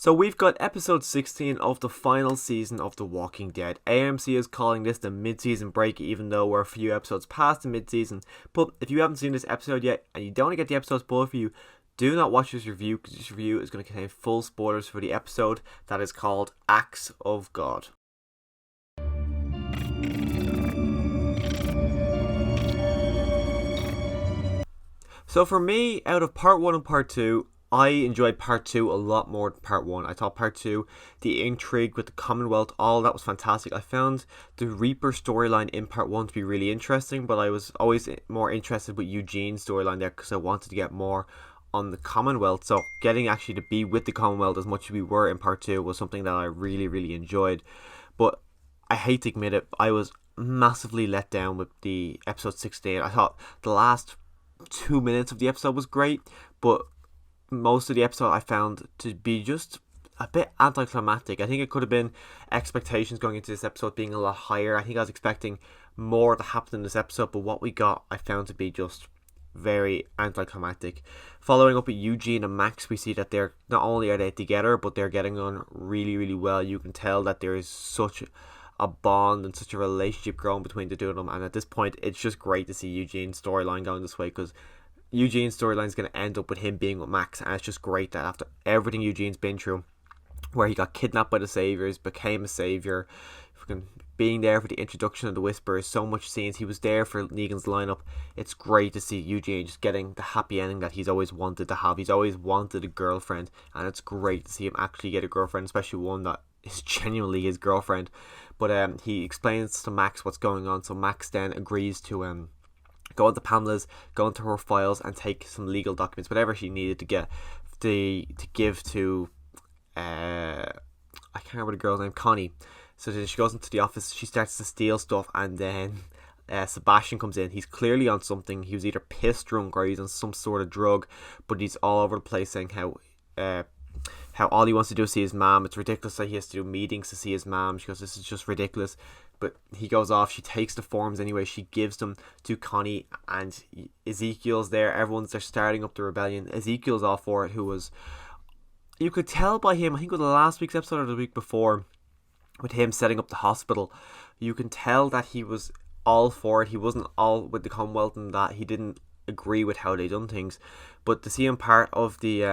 So we've got episode 16 of the final season of The Walking Dead. AMC is calling this the mid-season break, even though we're a few episodes past the mid-season. But if you haven't seen this episode yet, and you don't want to get the episode spoiled for you, do not watch this review, because this review is going to contain full spoilers for the episode that is called Acts of God. So for me, out of part 1 and part 2, I enjoyed part 2 a lot more than part 1. I thought part 2, the intrigue with the Commonwealth, all that was fantastic. I found the Reaper storyline in part 1 to be really interesting, but I was always more interested with Eugene's storyline there because I wanted to get more on the Commonwealth. So getting actually to be with the Commonwealth as much as we were in part 2 was something that I really enjoyed. But I hate to admit it, I was massively let down with the episode 16. I thought the last 2 minutes of the episode was great, but most of the episode I found to be just a bit anticlimactic. I think it could have been expectations going into this episode being a lot higher. I think I was expecting more to happen in this episode, but what we got I found to be just very anticlimactic. Following up with Eugene and Max, we see that they're not only are they together, but they're getting on really well. You can tell that there is such a bond and such a relationship growing between the two of them, and at this point it's just great to see Eugene's storyline going this way, because Eugene's storyline is going to end up with him being with Max, and it's just great that after everything Eugene's been through, where he got kidnapped by the Saviors, became a Savior, being there for the introduction of the Whisperers, so much scenes, he was there for Negan's lineup. It's great to see Eugene just getting the happy ending that he's always wanted to have. He's always wanted a girlfriend, and it's great to see him actually get a girlfriend, especially one that is genuinely his girlfriend. But he explains to Max what's going on, so Max then agrees to go into Pamela's, go into her files and take some legal documents, whatever she needed to get to give to I can't remember the girl's name, Connie. So then she goes into the office, she starts to steal stuff, and then Sebastian comes in. He's clearly on something. He was either pissed drunk or he's on some sort of drug, but he's all over the place saying how all he wants to do is see his mom. It's ridiculous that he has to do meetings to see his mom. She goes, this is just ridiculous. But he goes off, she takes the forms anyway, she gives them to Connie, and Ezekiel's there, everyone's there starting up the rebellion. Ezekiel's all for it, who was, you could tell by him, I think it was the last week's episode or the week before, with him setting up the hospital, you can tell that he was all for it. He wasn't all with the Commonwealth and that he didn't agree with how they done things, but to see him part of the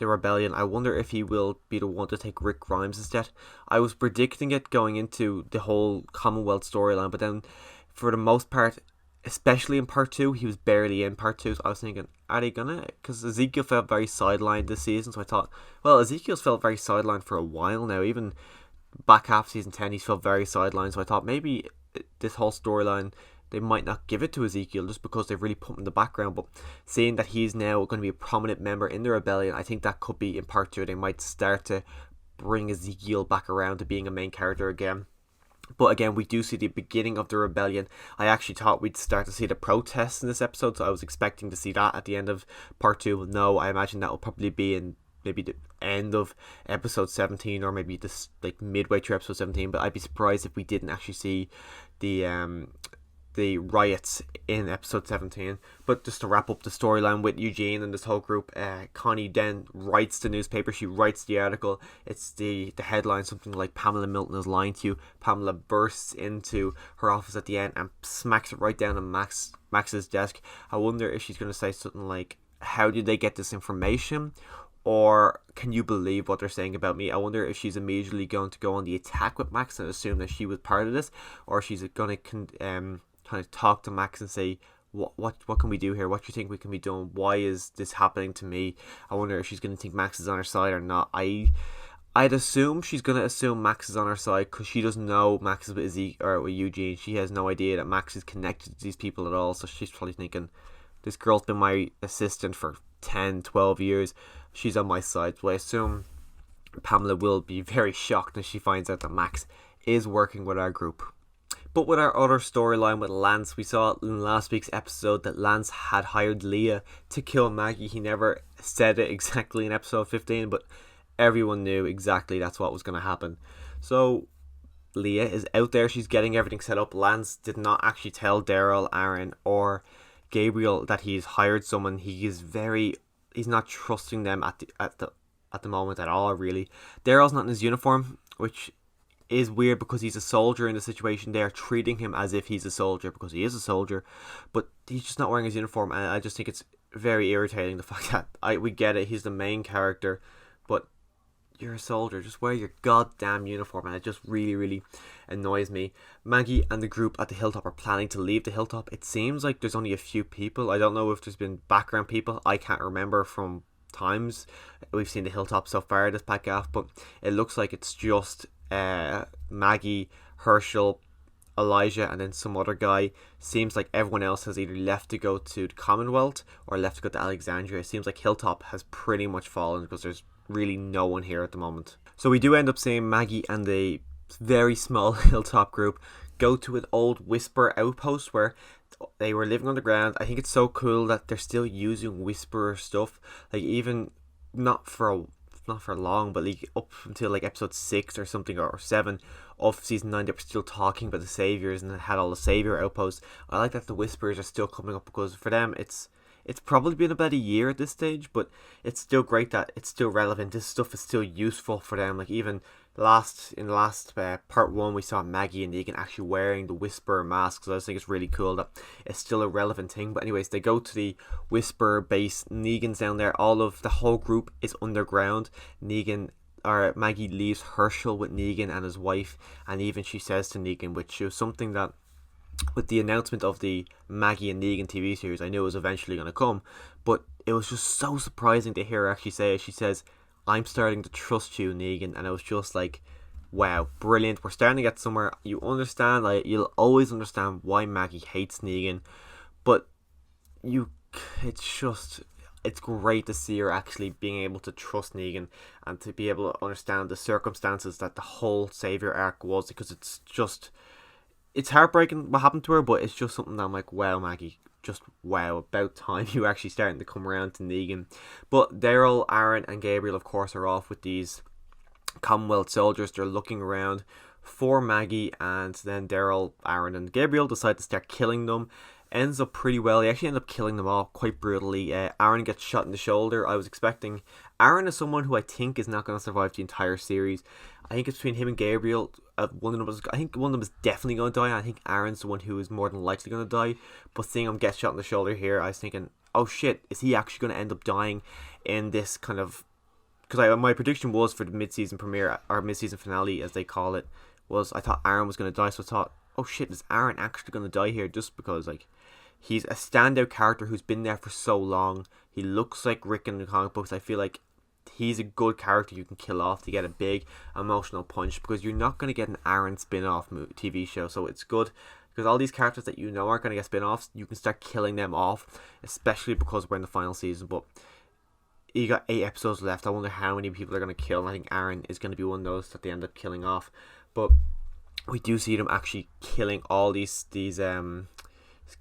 rebellion, I wonder if he will be the one to take Rick Grimes instead. I was predicting it going into the whole Commonwealth storyline, but then for the most part, especially in part 2, he was barely in part 2, so I was thinking, are they gonna, because Ezekiel felt very sidelined this season, so I thought, well, Ezekiel's felt very sidelined for a while now. Even back half season 10 he's felt very sidelined, so I thought maybe this whole storyline they might not give it to Ezekiel just because they've really put him in the background. But seeing that he's now going to be a prominent member in the rebellion, I think that could be in part 2. They might start to bring Ezekiel back around to being a main character again. But again, we do see the beginning of the rebellion. I actually thought we'd start to see the protests in this episode, so I was expecting to see that at the end of part 2. No, I imagine that will probably be in maybe the end of episode 17, or maybe this like midway through episode 17. But I'd be surprised if we didn't actually see the riots in episode 17. But just to wrap up the storyline with Eugene and this whole group, Connie then writes the newspaper, she writes the article. It's the headline, something like Pamela Milton is lying to you. Pamela bursts into her office at the end and smacks it right down on Max's desk. I wonder if she's going to say something like, how did they get this information? Or can you believe what they're saying about me? I wonder if she's immediately going to go on the attack with Max and assume that she was part of this, or she's going to kind of talk to Max and say, what can we do here? What do you think we can be doing? Why is this happening to me? I wonder if she's going to think Max is on her side or not. I'd assume she's going to assume Max is on her side, because she doesn't know Max is with Eugene. She has no idea that Max is connected to these people at all, so she's probably thinking, this girl's been my assistant for 10, 12 years. She's on my side. So I assume Pamela will be very shocked when she finds out that Max is working with our group. But with our other storyline with Lance, we saw in last week's episode that Lance had hired Leah to kill Maggie. He never said it exactly in episode 15, but everyone knew exactly that's what was going to happen. So Leah is out there, she's getting everything set up. Lance did not actually tell Daryl, Aaron or Gabriel that he's hired someone. He's not trusting them at the at the moment at all, really. Daryl's not in his uniform, which is weird because he's a soldier in the situation. They're treating him as if he's a soldier because he is a soldier, but he's just not wearing his uniform, and I just think it's very irritating, the fact that we get it, he's the main character, but you're a soldier, just wear your goddamn uniform, and it just really, really annoys me. Maggie and the group at the hilltop are planning to leave the hilltop. It seems like there's only a few people. I don't know if there's been background people. I can't remember from times we've seen the hilltop so far this podcast, but it looks like it's just Maggie, Herschel, Elijah, and then some other guy. Seems like everyone else has either left to go to the Commonwealth or left to go to Alexandria. It seems like Hilltop has pretty much fallen because there's really no one here at the moment. So we do end up seeing Maggie and the very small Hilltop group go to an old Whisper outpost where they were living underground. I think it's so cool that they're still using Whisperer stuff, like even not for long, but like up until like episode 6 or something, or 7 of season 9, they were still talking about the saviors and had all the savior outposts. I like that the Whisperers are still coming up because for them it's probably been about a year at this stage, but it's still great that it's still relevant. This stuff is still useful for them. Like even in the last part 1, we saw Maggie and Negan actually wearing the Whisperer masks. So I just think it's really cool that it's still a relevant thing. But anyways, they go to the Whisperer base. Negan's down there. All of the whole group is underground. Maggie leaves Herschel with Negan and his wife, and even she says to Negan, which was something that with the announcement of the Maggie and Negan TV series, I knew it was eventually going to come, but it was just so surprising to hear her actually say it. She says, "I'm starting to trust you, Negan," and I was just like, wow, brilliant. We're starting to get somewhere. You understand, like, you'll always understand why Maggie hates Negan, but it's great to see her actually being able to trust Negan and to be able to understand the circumstances that the whole Savior arc was, because it's heartbreaking what happened to her, but it's just something that I'm like, wow, Maggie, just wow, about time you actually starting to come around to Negan. But Daryl, Aaron, and Gabriel, of course, are off with these Commonwealth soldiers. They're looking around for Maggie, and then Daryl, Aaron, and Gabriel decide to start killing them. Ends up pretty well. They actually end up killing them all quite brutally. Aaron gets shot in the shoulder. I was expecting... Aaron is someone who I think is not going to survive the entire series. I think it's between him and Gabriel. I think one of them is definitely going to die. I think Aaron's the one who is more than likely going to die. But seeing him get shot in the shoulder here, I was thinking, oh shit, is he actually going to end up dying in this kind of... Because my prediction was for the mid-season premiere, or mid-season finale as they call it, was I thought Aaron was going to die. So I thought, oh shit, is Aaron actually going to die here? Just because, like, he's a standout character who's been there for so long. He looks like Rick in the comic books. I feel like he's a good character you can kill off to get a big emotional punch, because you're not going to get an Aaron spin-off TV show. So it's good, because all these characters that you know aren't going to get spin-offs, you can start killing them off, especially because we're in the final season. But you got 8 episodes left. I wonder how many people they're going to kill. I think Aaron is going to be one of those that they end up killing off. But we do see them actually killing all these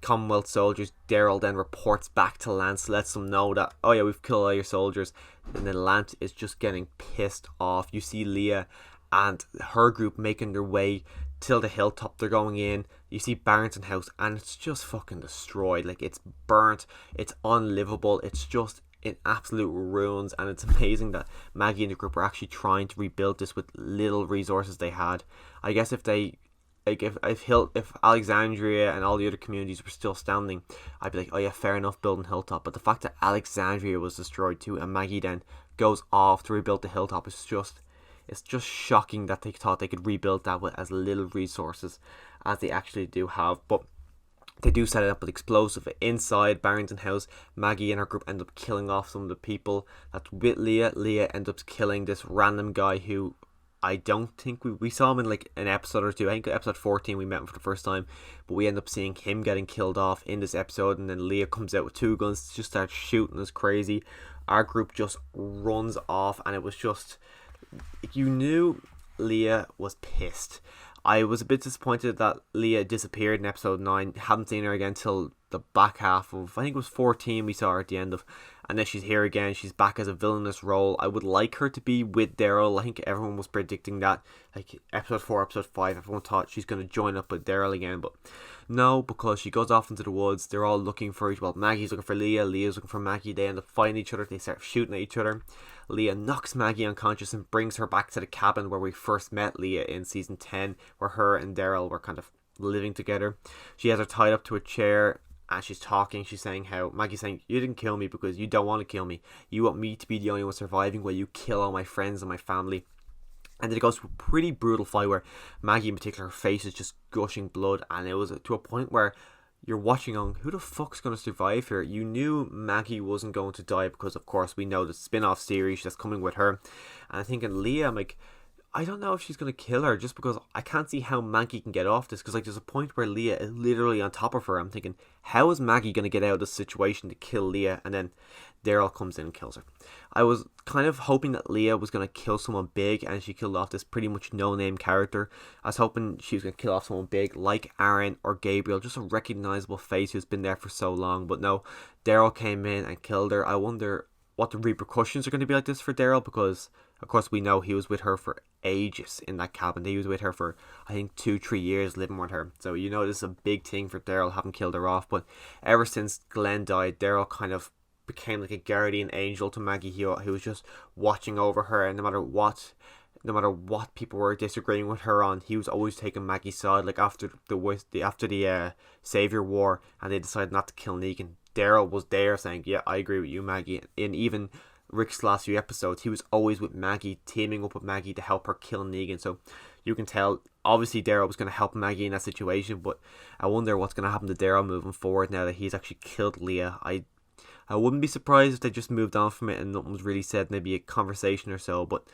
Commonwealth soldiers. Daryl then reports back to Lance, lets them know that, oh yeah, we've killed all your soldiers. And then Lance is just getting pissed off. You see Leah and her group making their way till the hilltop. They're going in. You see Barrington House, and it's just fucking destroyed. Like, it's burnt. It's unlivable. It's just in absolute ruins. And it's amazing that Maggie and the group are actually trying to rebuild this with little resources they had. I guess if Alexandria and all the other communities were still standing, I'd be like, oh yeah, fair enough, building Hilltop. But the fact that Alexandria was destroyed too, and Maggie then goes off to rebuild the Hilltop, it's just shocking that they thought they could rebuild that with as little resources as they actually do have. But they do set it up with explosive inside Barrington House. Maggie and her group end up killing off some of the people that's with Leah. Leah ends up killing this random guy who I don't think we saw him in like an episode or two. I think episode 14 we met him for the first time, but we end up seeing him getting killed off in this episode, and then Leah comes out with 2 guns, just starts shooting us crazy. Our group just runs off, and it was just, you knew Leah was pissed. I was a bit disappointed that Leah disappeared in episode 9. Haven't seen her again till the back half of, I think it was 14 we saw her at the end of, and then she's here again. She's back as a villainous role. I would like her to be with Daryl. I think everyone was predicting that, like episode 4, episode 5, everyone thought she's going to join up with Daryl again, but no, because she goes off into the woods. They're all looking for each, well, Maggie's looking for Leah, Leah's looking for Maggie. They end up fighting each other. They start shooting at each other. Leah knocks Maggie unconscious and brings her back to the cabin where we first met Leah in season 10, where her and Daryl were kind of living together. She has her tied up to a chair and she's talking. She's saying how Maggie's saying, you didn't kill me because you don't want to kill me. You want me to be the only one surviving while you kill all my friends and my family. And then it goes to a pretty brutal fight where Maggie in particular, her face is just gushing blood, and it was to a point where you're watching on who the fuck's going to survive here. You knew Maggie wasn't going to die because of course we know the spin-off series that's coming with her. And I think in Leah, I'm like, I don't know if she's going to kill her, just because I can't see how Maggie can get off this. Because like there's a point where Leah is literally on top of her. I'm thinking, how is Maggie going to get out of this situation to kill Leah? And then Daryl comes in and kills her. I was kind of hoping that Leah was going to kill someone big, and she killed off this pretty much no-name character. I was hoping she was going to kill off someone big like Aaron or Gabriel, just a recognizable face who's been there for so long. But no, Daryl came in and killed her. I wonder what the repercussions are going to be like this for Daryl, because of course we know he was with her for ages in that cabin. He was with her for I think 2-3 years living with her, so you know this is a big thing for Daryl, having killed her off. But ever since Glenn died, Daryl kind of became like a guardian angel to Maggie. He was just watching over her, and no matter what people were disagreeing with her on, he was always taking Maggie's side. Like after the Savior War and they decided not to kill Negan, Daryl was there saying, yeah, I agree with you, Maggie. And even Rick's last few episodes, he was always with Maggie, teaming up with Maggie to help her kill Negan. So you can tell, obviously Daryl was going to help Maggie in that situation, but I wonder what's going to happen to Daryl moving forward now that he's actually killed Leah. I wouldn't be surprised if they just moved on from it and nothing was really said, maybe a conversation or so, but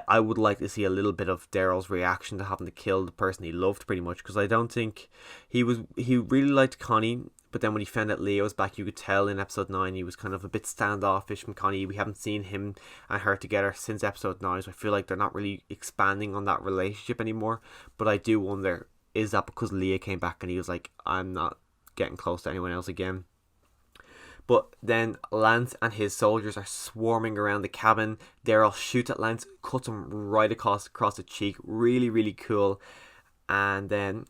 I would like to see a little bit of Daryl's reaction to having to kill the person he loved, pretty much, because I don't think he really liked Connie, but then when he found out Leah was back, you could tell in episode 9 he was kind of a bit standoffish from Connie. We haven't seen him and her together since episode 9, so I feel like they're not really expanding on that relationship anymore. But I do wonder, is that because Leah came back and he was like, I'm not getting close to anyone else again? But then Lance and his soldiers are swarming around the cabin. Daryl shoots at Lance, cuts him right across the cheek. Really, really cool. And then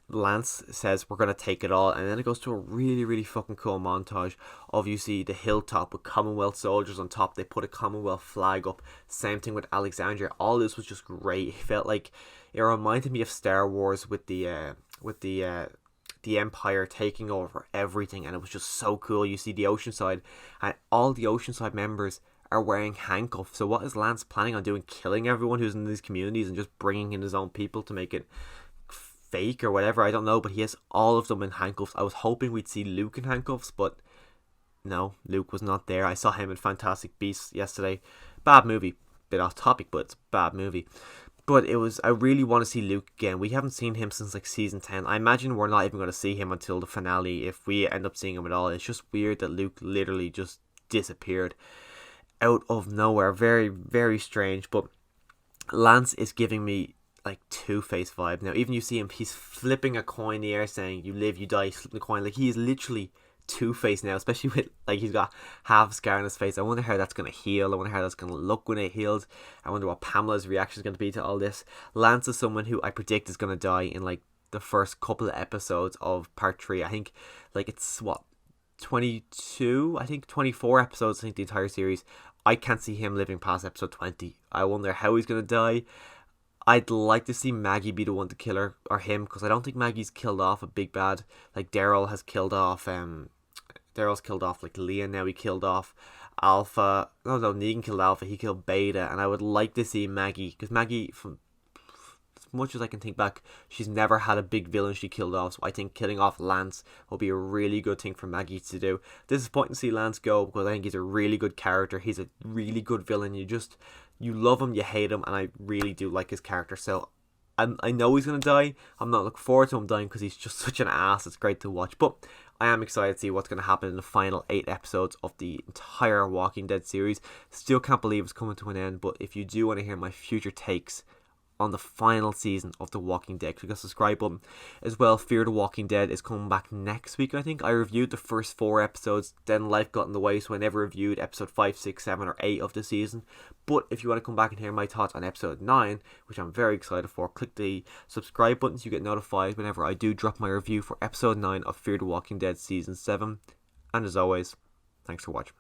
Lance says, we're going to take it all. And then it goes to a really, really fucking cool montage of, you see the hilltop with Commonwealth soldiers on top. They put a Commonwealth flag up. Same thing with Alexandria. All this was just great. It felt like, it reminded me of Star Wars with the Empire taking over everything, and it was just so cool. You see the Oceanside, and all the Oceanside members are wearing handcuffs. So what is Lance planning on doing? Killing everyone who's in these communities and just bringing in his own people to make it fake or whatever? I don't know, but he has all of them in handcuffs. I was hoping we'd see Luke in handcuffs, but no, Luke was not there. I saw him in Fantastic Beasts yesterday. Bad movie, bit off topic, but it's a bad movie. But I really want to see Luke again. We haven't seen him since like season 10. I imagine we're not even going to see him until the finale, if we end up seeing him at all. It's just weird that Luke literally just disappeared out of nowhere. Very, very strange. But Lance is giving me like Two-Face vibe. Now, even you see him, he's flipping a coin in the air saying, you live, you die, he's flipping a coin. Like, he is literally Two-Face now, especially with, like, he's got half a scar on his face. I wonder how that's going to heal. I wonder how that's going to look when it heals. I wonder what Pamela's reaction is going to be to all this. Lance is someone who I predict is going to die in, like, the first couple of episodes of part 3. I think, like, it's, 22? I think 24 episodes, I think, the entire series. I can't see him living past episode 20. I wonder how he's going to die. I'd like to see Maggie be the one to kill her, or him, because I don't think Maggie's killed off a big bad. Like, Daryl's killed off, like, Leah now. He killed off Alpha. No, Negan killed Alpha. He killed Beta. And I would like to see Maggie, because Maggie, from as much as I can think back, she's never had a big villain she killed off. So I think killing off Lance will be a really good thing for Maggie to do. Disappointing to see Lance go, because I think he's a really good character. He's a really good villain. You love him, you hate him, and I really do like his character. So I know he's going to die. I'm not looking forward to him dying because he's just such an ass. It's great to watch. But I am excited to see what's going to happen in the final 8 episodes of the entire Walking Dead series. Still can't believe it's coming to an end. But if you do want to hear my future takes on the final season of The Walking Dead, click the subscribe button. As well, Fear the Walking Dead is coming back next week, I think. I reviewed the first 4 episodes, then life got in the way, so I never reviewed episode 5, 6, 7 or 8 of the season. But if you want to come back and hear my thoughts on episode 9, which I'm very excited for, click the subscribe button so you get notified whenever I do drop my review for episode 9 of Fear the Walking Dead season 7. And as always, thanks for watching.